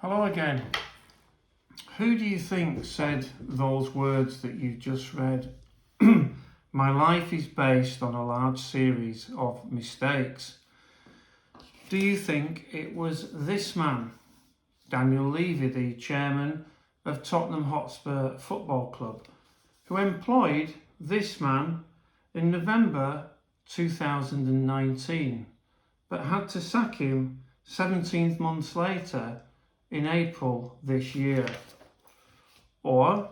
Hello again. Who do you think said those words that you just read? My life is based on a large series of mistakes. Do you think it was this man, Daniel Levy, the chairman of Tottenham Hotspur Football Club, who employed this man in November 2019, but had to sack him 17 months later in April this year? Or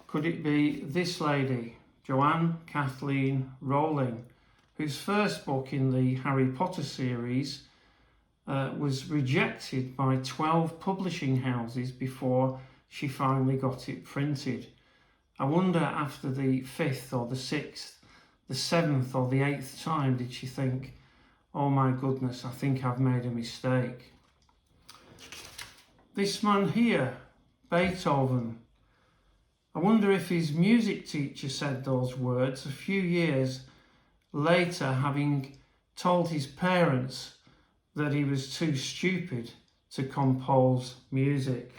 could it be this lady, Joanne Kathleen Rowling, whose first book in the Harry Potter series was rejected by 12 publishing houses before she finally got it printed? I wonder, after the 5th or the 6th, the 7th or the 8th time, did she think, oh my goodness, I think I've made a mistake? This man here, Beethoven, I wonder if his music teacher said those words a few years later, having told his parents that he was too stupid to compose music.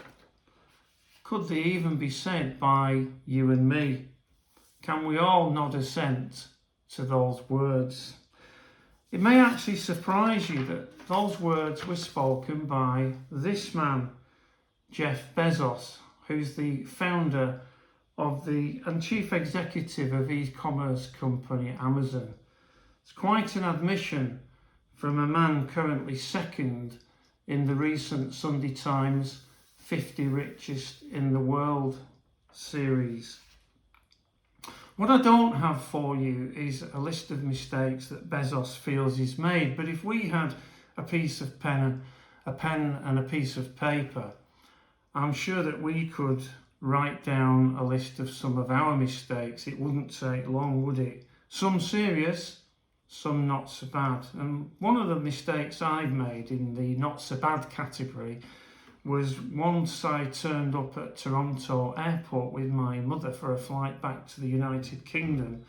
Could they even be said by you and me? Can we all nod assent to those words? It may actually surprise you that those words were spoken by this man, Jeff Bezos, who's the founder of and chief executive of e-commerce company Amazon. It's quite an admission from a man currently second in the recent Sunday Times 50 Richest in the World series. What I don't have for you is a list of mistakes that Bezos feels he's made, but if we had a pen and a piece of paper, I'm sure that we could write down a list of some of our mistakes. It wouldn't take long, would it? Some serious, some not so bad. And one of the mistakes I've made in the not so bad category was once I turned up at Toronto Airport with my mother for a flight back to the United Kingdom,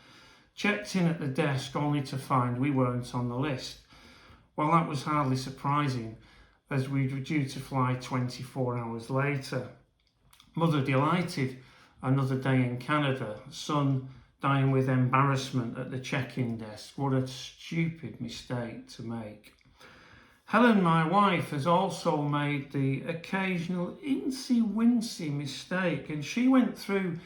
checked in at the desk only to find we weren't on the list. Well, that was hardly surprising, as we were due to fly 24 hours later. Mother delighted, another day in Canada. Son dying with embarrassment at the check-in desk. What a stupid mistake to make. Helen, my wife, has also made the occasional incy-wincy mistake, and she went through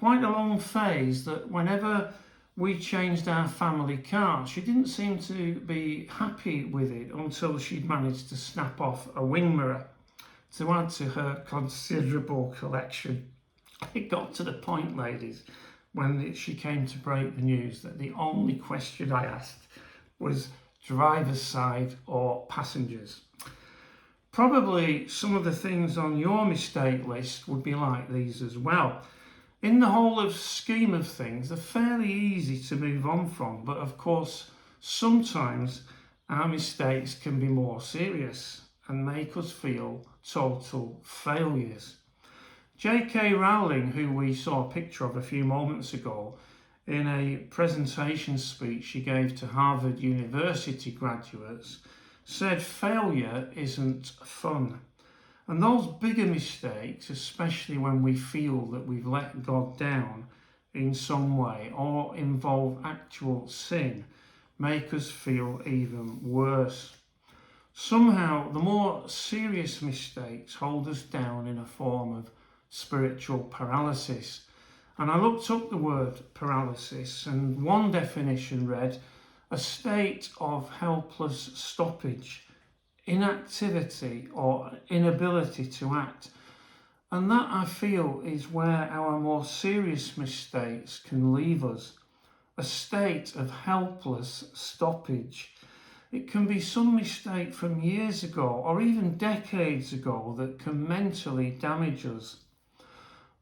quite a long phase that whenever we changed our family car, she didn't seem to be happy with it until she'd managed to snap off a wing mirror to add to her considerable collection. It got to the point, ladies, when she came to break the news that the only question I asked was driver's side or passengers. Probably some of the things on your mistake list would be like these as well. In the whole scheme of things, they're fairly easy to move on from, but of course, sometimes our mistakes can be more serious and make us feel total failures. J.K. Rowling, who we saw a picture of a few moments ago, in a presentation speech she gave to Harvard University graduates, said failure isn't fun. And those bigger mistakes, especially when we feel that we've let God down in some way or involve actual sin, make us feel even worse. Somehow, the more serious mistakes hold us down in a form of spiritual paralysis. And I looked up the word paralysis, and one definition read, a state of helpless stoppage, inactivity or inability to act. And that, I feel, is where our more serious mistakes can leave us, a state of helpless stoppage. It can be some mistake from years ago or even decades ago that can mentally damage us.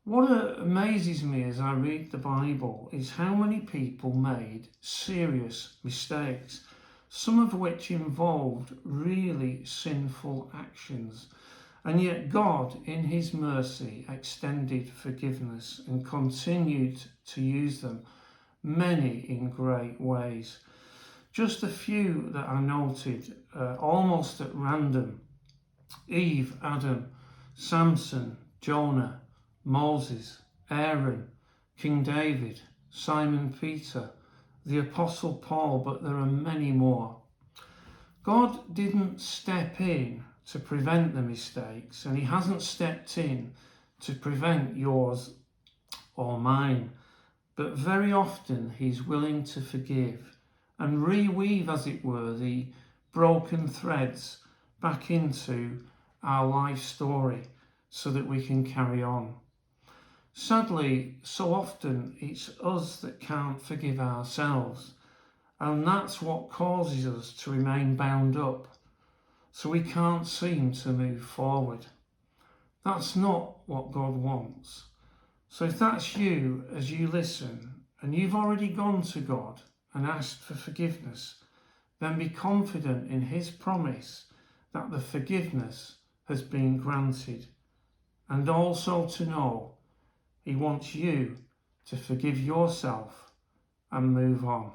What amazes me as I read the Bible is how many people made serious mistakes, some of which involved really sinful actions. And yet God, in his mercy, extended forgiveness and continued to use them, many in great ways. Just a few that I noted almost at random Eve, Adam, Samson, Jonah, Moses, Aaron, King David, Simon Peter, the Apostle Paul, but there are many more. God didn't step in to prevent the mistakes, and he hasn't stepped in to prevent yours or mine, but very often he's willing to forgive and reweave, as it were, the broken threads back into our life story so that we can carry on. Sadly, so often it's us that can't forgive ourselves, and that's what causes us to remain bound up, so we can't seem to move forward. That's not what God wants. So if that's you as you listen, and you've already gone to God and asked for forgiveness, then be confident in his promise that the forgiveness has been granted, and also to know he wants you to forgive yourself and move on.